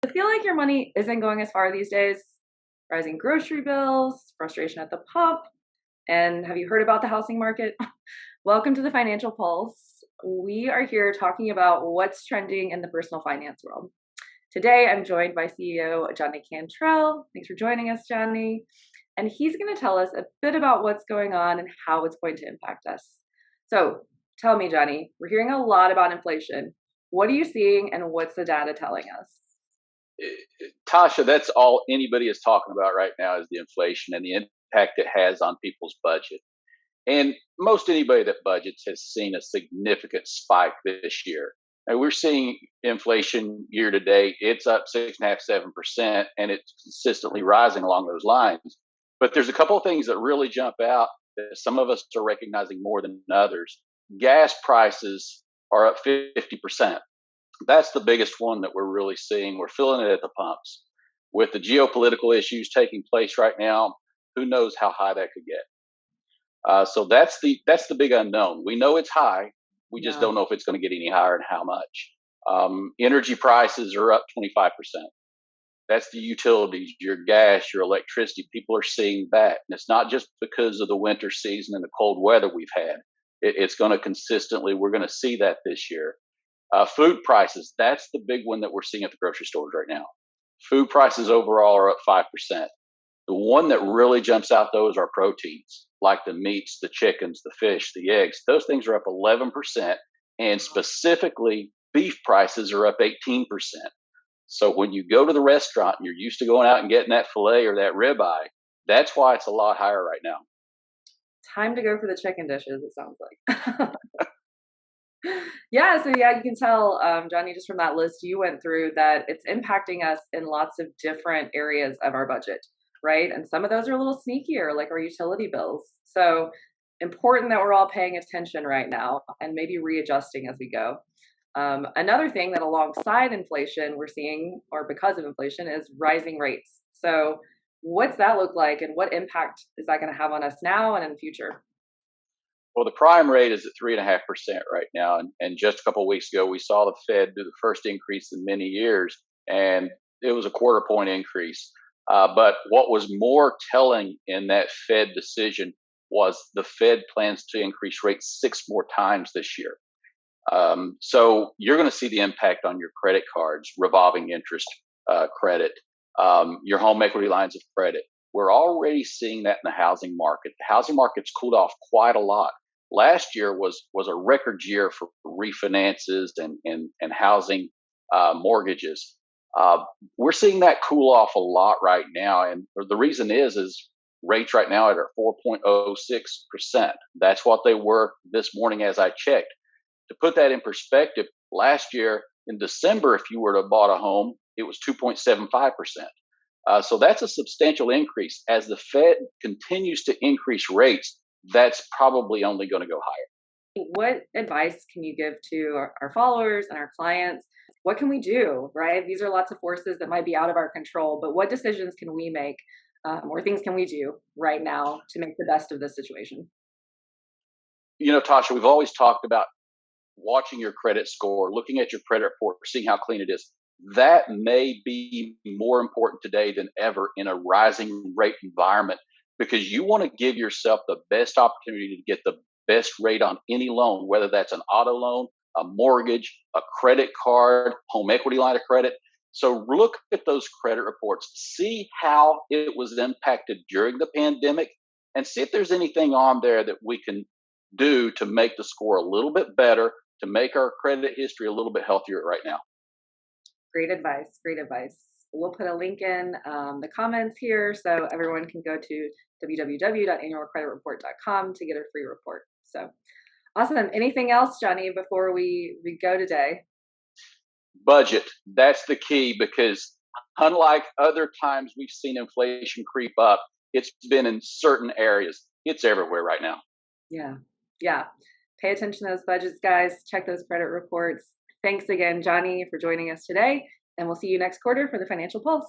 I feel like your money isn't going as far these days. Rising grocery bills, frustration at the pump, and have you heard about the housing market? Welcome to the Financial Pulse. We are here talking about what's trending in the personal finance world. Today, I'm joined by CEO Johnny Cantrell. Thanks for joining us, Johnny. And he's going to tell us a bit about what's going on and how it's going to impact us. So tell me, Johnny, we're hearing a lot about inflation. What are you seeing and what's the data telling us? Tasha, that's all anybody is talking about right now is the inflation and the impact it has on people's budget. And most anybody that budgets has seen a significant spike this year. And we're seeing inflation year to date. It's up 6.5%, 7%, and it's consistently rising along those lines. But there's a couple of things that really jump out that some of us are recognizing more than others. Gas prices are up 50%. That's the biggest one that we're really seeing. We're feeling it at the pumps. With the geopolitical issues taking place right now, who knows how high that could get. So that's the big unknown. We know it's high. We just don't know if it's going to get any higher and how much. Energy prices are up 25%. That's the utilities, your gas, your electricity. People are seeing that. And it's not just because of the winter season and the cold weather we've had. It's going to consistently, we're going to see that this year. Food prices, that's the big one that we're seeing at the grocery stores right now. Food prices overall are up 5%. The one that really jumps out, though, is our proteins, like the meats, the chickens, the fish, the eggs. Those things are up 11%. And specifically, beef prices are up 18%. So when you go to the restaurant and you're used to going out and getting that filet or that ribeye, that's why it's a lot higher right now. Time to go for the chicken dishes, it sounds like. Yeah, you can tell, Johnny, just from that list you went through, that it's impacting us in lots of different areas of our budget, right? And some of those are a little sneakier, like our utility bills. So important that we're all paying attention right now and maybe readjusting as we go. Another thing that alongside inflation we're seeing, or because of inflation, is rising rates. So what's that look like and what impact is that going to have on us now and in the future? Well, the prime rate is at 3.5% right now. And just a couple of weeks ago, we saw the Fed do the first increase in many years, and it was a quarter point increase. But what was more telling in that Fed decision was the Fed plans to increase rates 6 more times this year. So you're going to see the impact on your credit cards, revolving interest credit, your home equity lines of credit. We're already seeing that in the housing market. The housing market's cooled off quite a lot. Last year was a record year for refinances and housing mortgages. We're seeing that cool off a lot right now, and the reason is rates right now are 4.06%. That's what they were this morning as I checked. To put that in perspective, last year in December, if you were to have bought a home, it was 2.75%. So that's a substantial increase. As the Fed continues to increase rates, that's probably only going to go higher. What advice can you give to our followers and our clients? What can we do, right? These are lots of forces that might be out of our control, but what decisions can we make or things can we do right now to make the best of this situation? You know, Tasha, we've always talked about watching your credit score, looking at your credit report, seeing how clean it is. That may be more important today than ever in a rising rate environment, because you want to give yourself the best opportunity to get the best rate on any loan, whether that's an auto loan, a mortgage, a credit card, home equity line of credit. So look at those credit reports, see how it was impacted during the pandemic, and see if there's anything on there that we can do to make the score a little bit better, to make our credit history a little bit healthier right now. Great advice. Great advice. We'll put a link in the comments here so everyone can go to www.annualcreditreport.com to get a free report. So awesome. Anything else, Johnny, before we go today? Budget. That's the key, because unlike other times we've seen inflation creep up, it's been in certain areas. It's everywhere right now. Yeah. Yeah. Pay attention to those budgets, guys. Check those credit reports. Thanks again, Johnny, for joining us today, and we'll see you next quarter for the Financial Pulse.